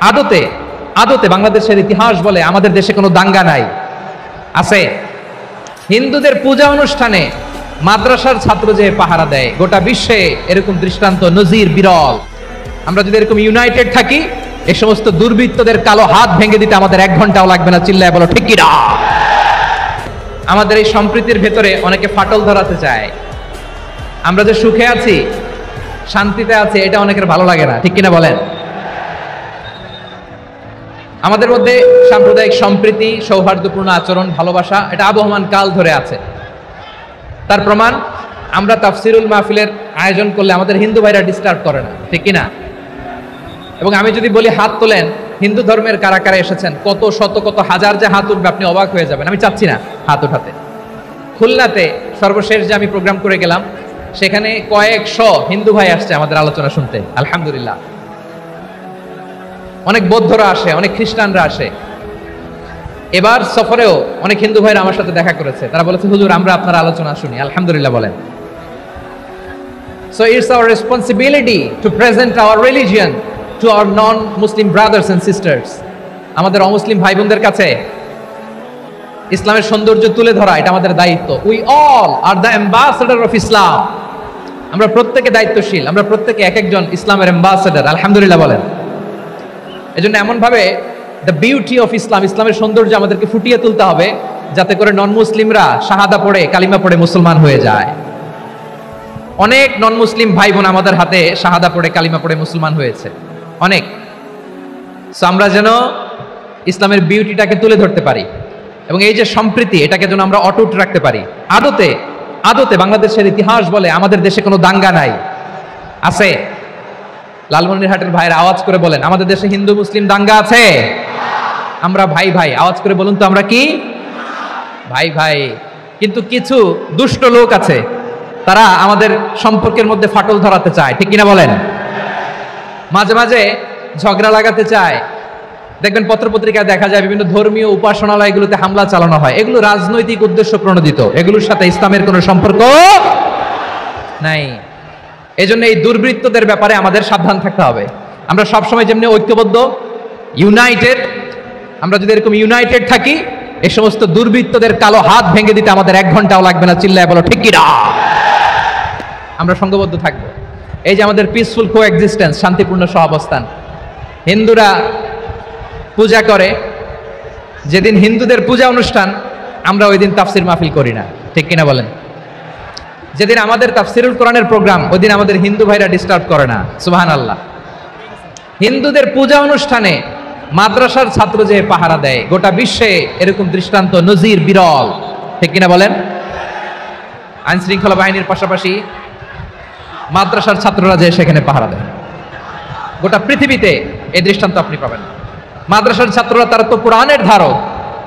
আদতে আদতে বাংলাদেশের ইতিহাস বলে আমাদের দেশে কোনো দাঙ্গা নাই, আছে? হিন্দুদের পূজা অনুষ্ঠানে মাদ্রাসার ছাত্র যে পাহারা দেয়, গোটা বিশ্বে এরকম দৃষ্টান্ত নজির বিরল। আমরা যদি এরকম ইউনাইটেড থাকি, এই সমস্ত দুর্বৃত্তদের কালো হাত ভেঙে দিতে আমাদের 1 ঘন্টাও লাগবে না। চিল্লায় বলো ঠিক কি না? আমাদের এই সম্প্রীতির ভেতরে অনেকে ফাটল ধরাতে চায়। আমরা যে সুখে আছি, শান্তিতে আছি, এটা অনেকের ভালো লাগে না, ঠিক কিনা বলেন? আমাদের মধ্যে সাম্প্রদায়িক সম্প্রীতি, সৌহার্দ্যপূর্ণ আচরণ, ভালোবাসা, এটা আবহমান কাল ধরে আছে। তার প্রমাণ, আমরা তাফসিরুল মাহফিলের আয়োজন করলে আমাদের হিন্দু ভাইরা ডিস্টার্ব করে না, ঠিক কিনা? এবং আমি যদি বলি হাত তোলেন, হিন্দু ধর্মের কারা কারা এসেছেন, কত শত কত হাজার যে হাত উঠবে, আপনি অবাক হয়ে যাবেন। আমি চাচ্ছি না হাত উঠাতে। খুলনাতে সর্বশেষ যে আমি প্রোগ্রাম করে গেলাম, সেখানে কয়েকশ হিন্দু ভাই আসছে আমাদের আলোচনা শুনতে, আলহামদুলিল্লাহ। অনেক বৌদ্ধরা আসে, অনেক খ্রিস্টানরা আসে। এবার সফরেও অনেক হিন্দু ভাইরা আমার সাথে দেখা করেছে। তারা বলেছে, হুজুর আমরা আপনার আলোচনা শুনি, আলহামদুলিল্লাহ বলেন। So it's our responsibility to present our religion to our non-Muslim brothers and sisters. আমাদের অমুসলিম ভাই বোনদের কাছে ইসলামের সৌন্দর্য তুলে ধরা, এটা আমাদের দায়িত্ব। We all are the ambassador of Islam. আমরা প্রত্যেকে দায়িত্বশীল, আমরা প্রত্যেকে এক একজন ইসলামের অ্যাম্বাসেডর, আলহামদুলিল্লাহ বলেন। এজন্য এমন ভাবে দ্য বিউটি অফ ইসলাম, ইসলামের সৌন্দর্য আমাদেরকে ফুটিয়ে তুলতে হবে, যাতে করে নন মুসলিমরা শাহাদা পড়ে, কালিমা পড়ে মুসলমান হয়ে যায়। অনেক নন মুসলিম ভাই বোন আমাদের হাতে শাহাদা পড়ে, কালিমা পড়ে মুসলমান হয়েছে, অনেক। সো আমরা যেন ইসলামের বিউটিটাকে তুলে ধরতে পারি, এবং এই যে সম্প্রীতি, এটাকে যেন আমরা অটুট রাখতে পারি। আদতে আদতে বাংলাদেশের ইতিহাস বলে আমাদের দেশে কোনো দাঙ্গা নাই, আছে? লালমনিরহাটের ভাইয়ের আওয়াজ করে বলেন, আমাদের দেশে হিন্দু মুসলিম দাঙ্গা আছে? আমরা ভাই ভাই, আওয়াজ করে বলুন তো, আমরা কি ভাই ভাই? কিন্তু কিছু দুষ্ট লোক আছে, তারা আমাদের সম্পর্কের মধ্যে ফাটল ধরাতে চায়, ঠিক কিনা বলেন? মাঝে মাঝে ঝগড়া লাগাতে চায়। দেখবেন পত্রপত্রিকায় দেখা যায় বিভিন্ন ধর্মীয় উপাসনালয়গুলোতে হামলা চালানো হয়। এগুলো রাজনৈতিক উদ্দেশ্য প্রণোদিত, এগুলোর সাথে ইসলামের কোনো সম্পর্ক নাই। এজন্য এই দুর্বৃত্তদের ব্যাপারে আমাদের সাবধান থাকতে হবে। আমরা সবসময় যেমনি ঐক্যবদ্ধ, ইউনাইটেড, আমরা যদি এরকম ইউনাইটেড থাকি, এই সমস্ত দুর্বৃত্তদের কালো হাত ভেঙে দিতে আমাদের 1 ঘন্টাও লাগবে না। চিল্লায় বলো ঠিক কি না? আমরা সংঘবদ্ধ থাকবো। এই যে আমাদের পিসফুল কোএক্সিস্টেন্স, শান্তিপূর্ণ সহাবস্থান। হিন্দুরা পূজা করে, যেদিন হিন্দুদের পূজা অনুষ্ঠান, আমরা ওই দিন তাফসির মাহফিল করি না, ঠিক কিনা বলেন? যেদিন আমাদের তাফসিরুল কোরআনের প্রোগ্রাম, ওই দিন আমাদের হিন্দু ভাইরা ডিস্টার্ব করে না, সুবহানাল্লাহ। হিন্দুদের পূজা অনুষ্ঠানে মাদ্রাসার ছাত্র যে পাহারা দেয়, গোটা বিশ্বে এরকম দৃষ্টান্ত নজির বিরল, ঠিক কিনা বলেন? আইন শৃঙ্খলা বাহিনীর পাশাপাশি মাদ্রাসার ছাত্ররা যে সেখানে পাহারা দেয়, গোটা পৃথিবীতে এই দৃষ্টান্ত আপনি পাবেন। মাদ্রাসার ছাত্ররা, তারা তো কোরআনের ধারক,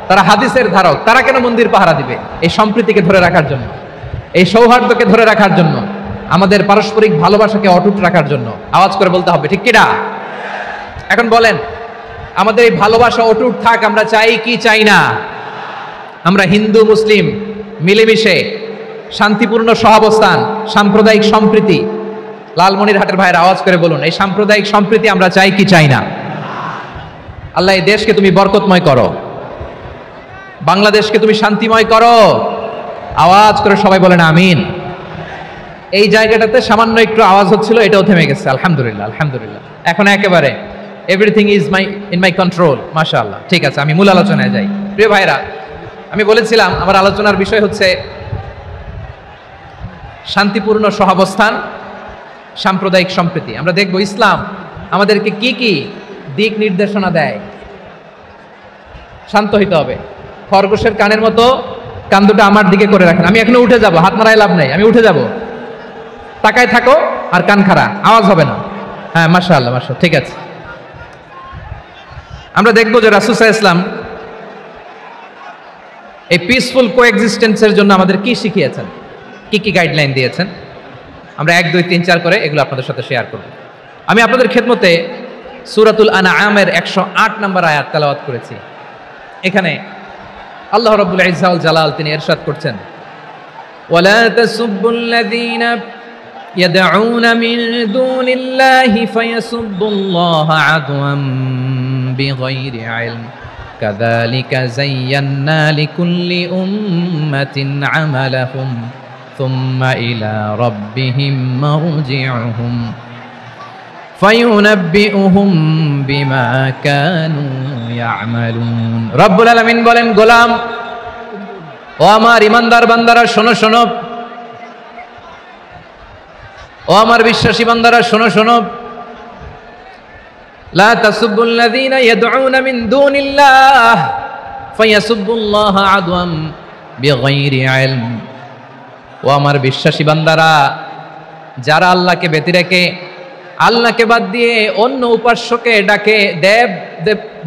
তারা হাদিসের ধারক, তারা কেন মন্দির পাহারা দিবে? এই সম্প্রীতিকে ধরে রাখার জন্য, এই সৌহার্দ্যকে ধরে রাখার জন্য, আমাদের পারস্পরিক ভালোবাসাকে অটুট রাখার জন্য। আওয়াজ করে বলতে হবে ঠিক কিনা? এখন বলেন, আমাদের এই ভালোবাসা অটুট থাক, আমরা চাই কি চাই না? আমরা হিন্দু মুসলিম মিলেমিশে শান্তিপূর্ণ সহাবস্থান, সাম্প্রদায়িক সম্প্রীতি, লালমনিরহাটের ভাইয়ের আওয়াজ করে বলুন, এই সাম্প্রদায়িক সম্প্রীতি আমরা চাই কি চাই না? আল্লাহ এই দেশকে তুমি বরকতময় করো, বাংলাদেশকে তুমি শান্তিময় করো। আওয়াজ করে সবাই বলেন আমিন। এই জায়গাটাতে সামান্য একটু আওয়াজ হচ্ছিল, এটাও থেমে গেছে, আলহামদুলিল্লাহ আলহামদুলিল্লাহ। এখন একেবারে everything is in my control, মাশাআল্লাহ। ঠিক আছে, আমি মূল আলোচনায় যাই। প্রিয় ভাইরা, আমি বলেছিলাম আমার আলোচনার বিষয় হচ্ছে শান্তিপূর্ণ সহাবস্থান, সাম্প্রদায়িক সম্প্রীতি। আমরা দেখব ইসলাম আমাদেরকে কি কি দিক নির্দেশনা দেয়। শান্ত হইতে হবে, খরগোশের কানের মতো কান দুটো আমার দিকে করে রাখেন। আমি এখনো উঠে যাব, হাত মারায় লাভ নাই, আমি উঠে যাব। তাকায় থাকো আর কান খাড়া, আওয়াজ হবে না। হ্যাঁ, মাশাআল্লাহ মাশাআল্লাহ, ঠিক আছে। আমরা দেখবো যে রাসূল সাল্লাল্লাহু আলাইহি ওয়াসাল্লাম এই পিসফুল কোএক্সিস্টেন্সের জন্য আমাদের কি শিখিয়েছেন, কি কি গাইডলাইন দিয়েছেন। আমরা 1 2 3 4 করে এগুলো আপনাদের সাথে শেয়ার করব। আমি আপনাদের খেদমতে সূরাতুল আনআমের 108 নম্বর আয়াত তেলাওয়াত করেছি। এখানে আল্লাহ রাব্বুল ইজ্জা ওয়াল জালাল তিনি ইরশাদ করছেন, ওয়ালা তাসুব্বুল্লাযীনা يدعون من دون الله فيسبوا الله عدوا بغير علم كذلك زينا لكل أمة عملهم ثم إلى ربهم مرجعهم فينبئهم بما كانوا يعملون رب العالمين বলেন গোলাম ও আমার ইমানদার বান্দারা শোনো শোনো ও আমার বিশ্বাসী বান্দারা শোনো শোনো লা তাসুবুল্লাযীনা ইয়াদউনা মিন দুনিল্লাহ ফায়াসুবুল্লাহা আদওয়াম বিগাইরি ইলম ও আমার বিশ্বাসী বান্দারা যারা আল্লাহকে ব্যতি রেখে আল্লাহকে বাদ দিয়ে অন্য উপাস্যকে ডাকে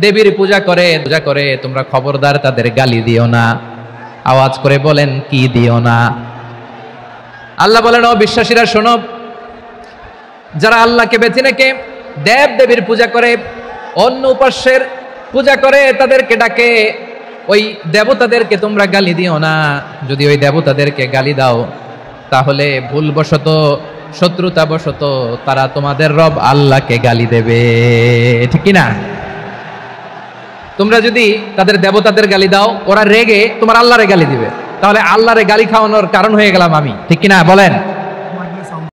দেবীর পূজা করে তোমরা খবরদার তাদের গালি দিও না আওয়াজ করে বলেন কি দিও না আল্লাহ বলেন ও বিশ্বাসীরা শোনো যারা আল্লাহকে বেছে রেখে দেবীর পূজা করে অন্য উপাস্যের পূজা করে তাদেরকে ডাকে ওই দেবতাদেরকে তোমরা গালি দিও না যদি ওই দেবতাদেরকে গালি দাও তাহলে ভুলবশত শত্রুতাবশত তারা তোমাদের রব আল্লাহকে গালি দেবে ঠিক কি না তোমরা যদি তাদের দেবতাদের গালি দাও ওরা রেগে তোমার আল্লাহরে গালি দিবে তাহলে আল্লাহরে গালি খাওয়ানোর কারণ হয়ে গেলাম আমি ঠিক কি না বলেন